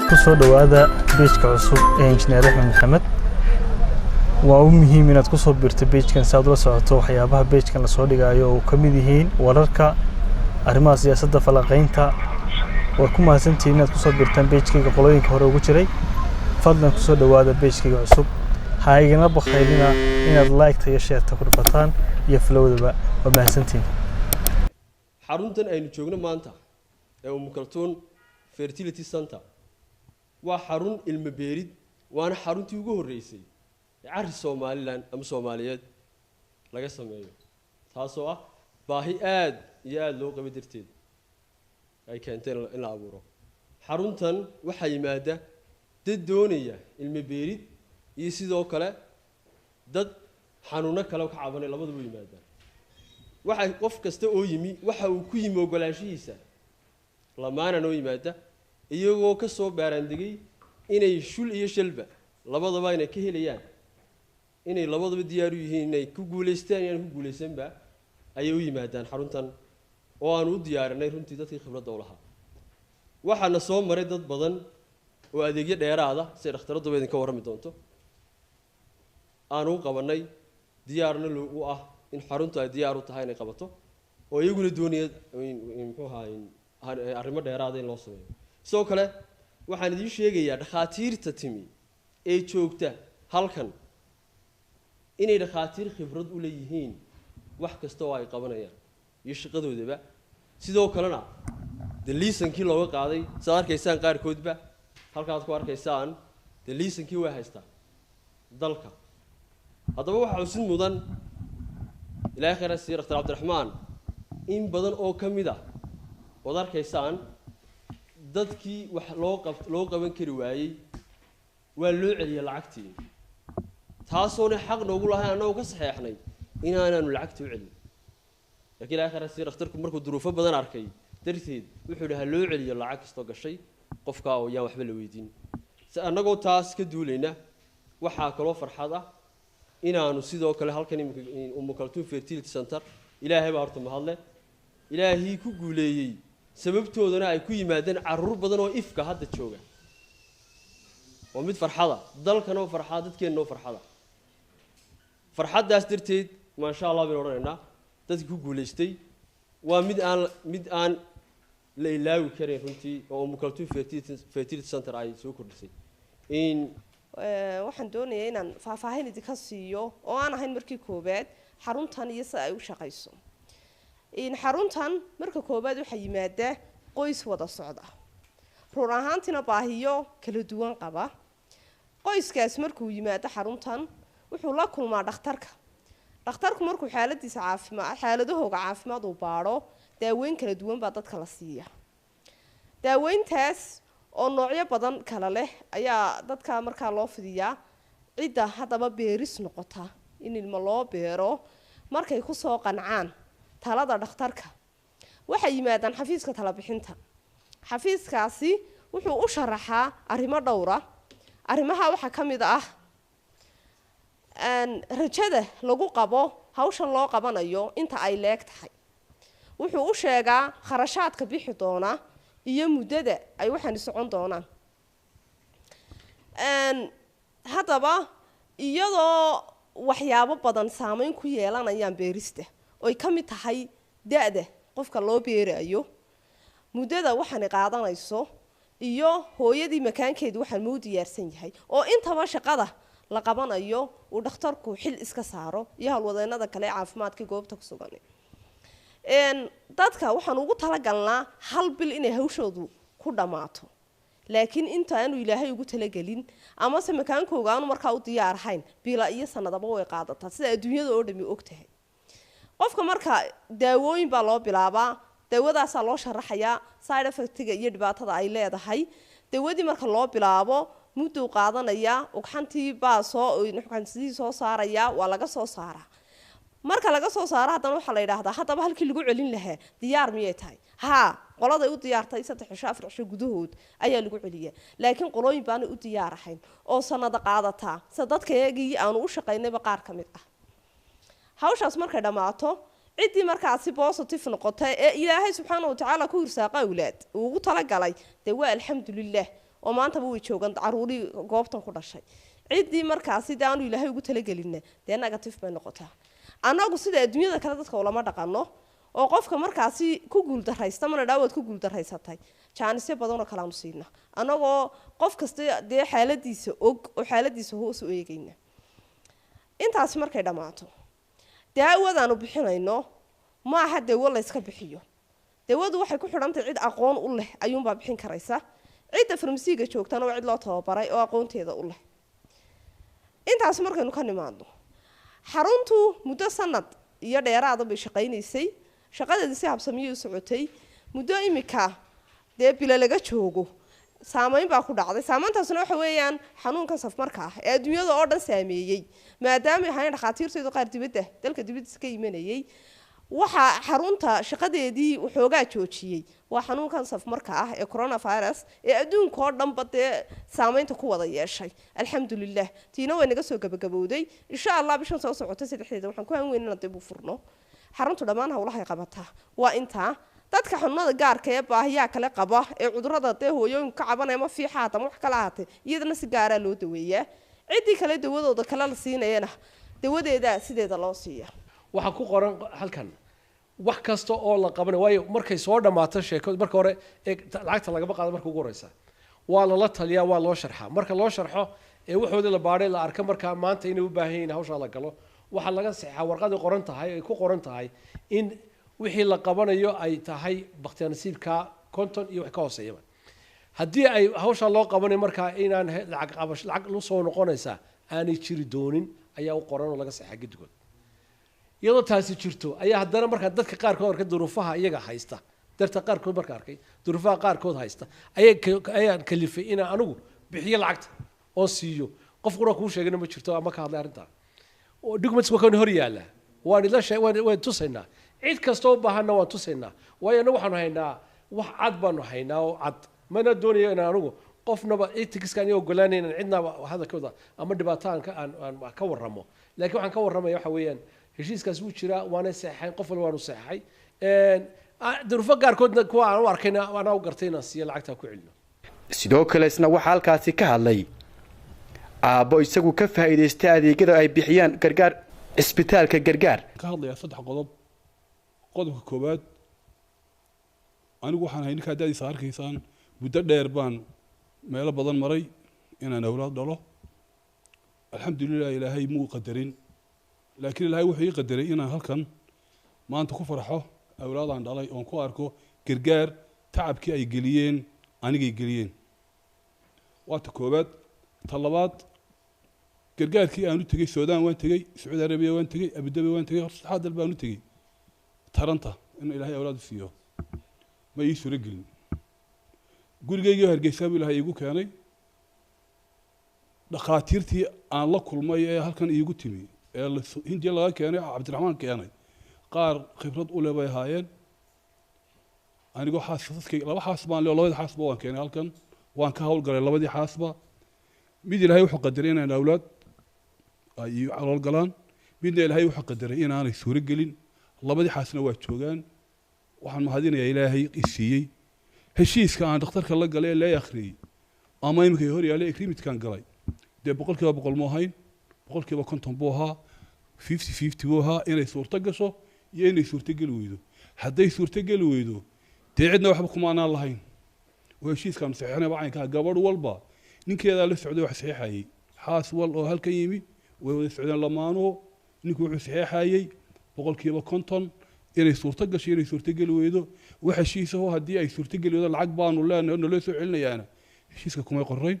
kusoo dhawaada page-ka cusub ee Engineer Axmed Maxamed waa muhiim inaad ku soo birto page-kan si aad ula socoto waxyaabaha page-kan la soo dhigayo oo ka mid yihiin wararka arrimaha siyaasadda falaqaynta waa ku mahadsantihiin inaad ku soo birtaan page-kayga qolooyinka hore ugu jiray fadlan ku soo dhawaada page-kayga cusub ha igana baqaylina inaad like iyo share ku dhufataan iyo follow-daba waa mahadsantihiin xaruntan aynu joogno maanta ee Kaltuun Fertility Center waa xarun ilmo beerid waana xaruntii ugu horeysay ee Soomaaliland ama Soomaaliyeed laga sameeyo taasoo ah baahi aad iyo aad loo qabay darteed ay keentay in la abuuro xaruntan waxa yimaada dad doonaya ilmo beerid iyo sidoo kale dad xanuuno kale ka cabanay labadaba yimaadaan waxa qof kasta oo yimi waxa uu ku yimi ogolaanshihiisa lamaana noo yimaada iyagoo ka soo baarandigay inay shul iyo shalba labadaba inay ka helayaan inay labadaba diyaar u yihiin inay ku guuleystaan inay ku guuleysanba ayay u yimaadaan xaruntan oo aan u diyaarinay runtii dadkii khibradda u lahaa waxaana soo maray dad badan oo adeegyo dheeraada si dhakhtaradu idin ka warrami doonto aan u qabanay diyaarna u ah in xaruntu ay diyaar u tahay inay qabato oo iyaguna doonayaan muxuu ahaa arrimo dheeraad ah in loo sameeyo sidoo kale waxaan idin sheegayaa dhakhaatiirta timi ee joogta halkan inay dhakhaatiir khibrad u leeyihiin wax kasta oo ay qabanayaan iyo shaqadoodaba sidoo kalena liisankii looga qaaday sida arkaysaan qaarkoodba halkaas ku arkaysaan liisankii way haystaan dalka haddaba waxa xusid mudan ilaahay khayr siiyo Dr. Cabdiraxmaan in badan oo kamid ah oo arkaysaan dadkii wax loo qaban kari waayay waa loo celiyay lacagtii taasoo xaq noogu lahayn annagu ka saxeexnay inaanu lacagtii u celin laakiin ilaahay khayr siiyo dhakhtarku markuu duruufo badan arkay darteed wuxuu dhahay loo celiyo lacag kasta gashay qofka oo yaan waxba la weydiin annagoo taas ka duulayna waxa kale oo farxad ah inaanu sidoo kale halkan Kaltuun Fertility Center ilaahay baa horta mahadle ilaahi ku guuleeyay sababtoodana ay ku yimaadeen caruur badan oo ifka hadda jooga oo mid farxada dalkana oo farxad dadkeena oo farxadaas darteed ma sha Allah baan oranayna dadkii ku guuleystay waa mid aan la ilaawi karin runtii oo Kaltuun Fertility Center ay soo kordhisay waxaan doonayaa inaan faahfaahin idinka siiyo oo aan ahayn markii koobaad xaruntan iyo sida ay u shaqeyso xaruntan marka koobaad waxa yimaada qoys wada socda run ahaantina baahiyo kala duwan qaba qoyskaas markuu yimaado xaruntan wuxuu la kulmaa dhakhtarku markuu xaaladahooga caafimaad u baaro daaweyn kala duwan baa dadka la siiya daaweyntaas oo noocyo badan kala leh ayaa dadka markaa loo fidiyaa cidda haddaba beeris noqota in ilmo loo beero markay ku soo qancaan talada dhakhtarka waxay yimaadaan xafiiska tala bixinta xafiiskaasi wuxuu u sharaxaa arrimo dhowr ah arrimaha waxaa ka mid ah rajada lagu qabo hawshan loo qabanayo inta ay leeg tahay wuxuu u sheegaa kharashaadka bixi doona iyo muddada ay waxaan socon doonaan haddaba iyadoo waxyaabo badan saameyn ku yeelanayaan beerista oo ka mid tahay da'da qofka loo beerayo muddada waxaan qaadanayso iyo hooyadii makaankeedu waxaan muu diyaarsan yahay oo intaba shaqada la qabanayo uu dhakhtarku xil iska saaro iyo hawlwadeennada kale caafimaadka goobta ku sugan dadka waxaan ugu talagalnaa hal bil inay hawshoodu ku dhamaato laakiin inta aanu ilaahay ugu talagelin ama se makaankooga aanu markaa u diyaar ahayn bila iyo sanadaba way qaadataa sida adduunyada oo dhami ogtahay qofka marka daawooyin baa loo bilaabaa daawadaasaa loo sharaxayaa side effectiga iyo dhibaatada ay leedahay daawadii marka loo bilaabo muddo qaadanaya ugxantii baa soo saaraya waa laga soo saaraa marka laga soo saaro haddana waxa la yiraahdaa haddaba halkii lagu celin lahaa diyaar miyay tahay qolada u diyaartay 3-4 cisho gudahood ayaa lagu celiyaa laakiin qolooyin baan u diyaar ahayn oo sanada qaadata sida dadkayagii aanu u shaqaynayba qaar ka mid ah hawshaas markay dhamaato cidii markaasi positive noqotay ee ilaahay subxaanahu wa ta'aala ku irsaaqay awlaad ugu tala galay waa alxamdulillah oo maantaba way joogan caruurii goobtan ku dhashay ciddii markaasi dee aanu ilaahay ugu talagelinna dee negative bay noqotaa annagu sida adduunyada kale dadka ulama dhaqanno oo qofka markaasi ku guuldaraysta mana dhaawaad ku guuldaraysatay jaanisyo badanoo kale aanu siina annagoo qof kasta dee xaaladiisa og oo xaaladiisa hoos u eegayna intaasi markay dhammaato daawadaanu bixinayno ma aha dawo la iska bixiyo dawadu waxay ku xidhantahay cid aqoon u leh ayuunbaa bixin karaysa cidda farmasiiga joogtana waa cid loo tababaray oo aqoonteeda u leh intaasi markaynu ka nimaadno xaruntu muddo sanad iyo dheeraada bay shaqaynaysay shaqadeedii si habsamiyey u socotay muddo imika dee bila laga joogo saameyn baa ku dhacday saameyntaasna waxa weeyaan xanuunkan safmarka ah ee adduunyada oo dhan saameeyey maadaama ay ahayn dhakhaatiirtooda qaar dibadda dalka dibaddiisa ka imanayay waxaa xarunta shaqadeedii waxoogaa joojiyey waa xanuunkan safmarka ah ee coronavirus ee adduunka oo dhanba dee saameynta ku wada yeeshay alxamdulilah tiina way naga soo gabagabowday insha allah bishan soo socota 3 waxaan ku han weynana dib u furno xaruntu dhammaan hawlaha ay qabataa waa intaa dadka xanuunada gaarka ee baahiyaha kale qaba ee cudurrada dee hooyooyinka ka cabanaya ma fiixaata wax kala ahaatay iyadana si gaara loo daweeyaa ciddii kale dawadooda kale la siinayana dawadeeda sideeda loo siiya waxa ku qoran halkan wax kasta oo la qabanayo waayo markay soo dhamaato sheeko marka hore lacagta laga qaado marka ugu horeysa waa la taliyaa waa loo sharxaa marka loo sharxo ee waxooda la baaray la arka marka maanta inay u baahan yihiin hawsha la galo waxa laga saxaa warqad qoran tahay ay ku qoran tahay in wixii la qabanayo ay tahay baqtiyansiibka konton iyo wax ka hooseeya haddii ay hawsha loo qabanayo marka inaan lacag lu soo noqonaysa aanay jiri doonin ayaa u qoran oo laga saxaa gidigood iyadoo taasi jirto ayaa haddana marka dadka qaarkood arkay duruufaha iyaga haysta darta qaarkood marka arkay duruufaha qaarkood haysta ayaan kalifay in anigu bixiyo lacagta oo siiyo qof qura ku sheegana ma jirto ama ka hadlay arinta oo documents waa kan hor yaala waan ila shay waan tusaynaa cid kasta oo baahanna waan tusaynaa waayana waxaan haynaa wax cad baanu haynaa oo cad mana doonayo in anigu qofnaba eticskan iyo ogolaanayna cidnaba hadalkooda ama dhibaataanka aan ka warramo laakiin waxaan ka warramaya waxa weeyaan heshiiskaas uu jira waana saxay qof walba waanu saxay duruufo gaarkoodna kuwa aan u arkayna waana u gartayna si lacagta ku cilno sidoo kale isna waxa halkaasi ka hadlay aabo isagu ka faa'iideystay adeegyada ay bixiyaan gargaar isbitaalka gargaar ka hadlaya 3 qodob qodobka koobaad anigu waxaan hayni ka daadis arkaysaan muddo dheer baan meelo badan maray inaan awlaad dhalo alxamdulillah ilaahay muu qadarin laakiin ilaahay wuxuu qadaray inaan halkan maanta ku farxo awlaadaan dhalay oo ku arko gargaar tacabkii ay geliyeen anigay geliyeen waa ta koobaad ta labaad gargaarkii aan u tagay Suudaan waan tagay Sacuudi Arabiya waan tagay Abu Dhabi waan tagay saddexaad dal baan u tagay taranta in ilaahay awlaad siiyo ma ii suura gelin gurigayga Hargeysa ilaahay igu keenay dhakhaatiirtii aan la kulmay ee halkan iigu timi hindiya laga keenay Cabdiraxmaan keenay qaar khibrad u leeyahay haayeen anigoo xaasaskay laba xaasbaan labada xaasba waan keenay halkan waan ka hawl galay labadii xaasba mid ilaahay wuxuu qadaray inaan awlaad ay calool galaan midna ilaahay wuxuu qadaray inaanay suura gelin labadii xaasna waa joogaan waxaan mahadinayaa ilaahay isiiyey heshiiska aan dhakhtarka la galay la akhriyay ama imika hor yaale agreementkan galay dee 100% ma ahayn 50% buu ahaa 50-50 buu ahaa inay suurto gasho iyo inay suurto gali weydo hadday suurto gali weydo dee cidna waxba kuma aanan lahayn oo heshiiskan saxiixnaa bacanka gabadh walba ninkeeda la socday wax saxiixayay xaas wal oo halkan yimi way wada socdeen lamaano ninku wuxuu saxiixayay 100% inay suurto gasho inay suurto gali weydo wax heshiis ah haddii ay suurto gali weydo lacag baanu leenahay oo nala soo celinayaana heshiiska kuma qorayn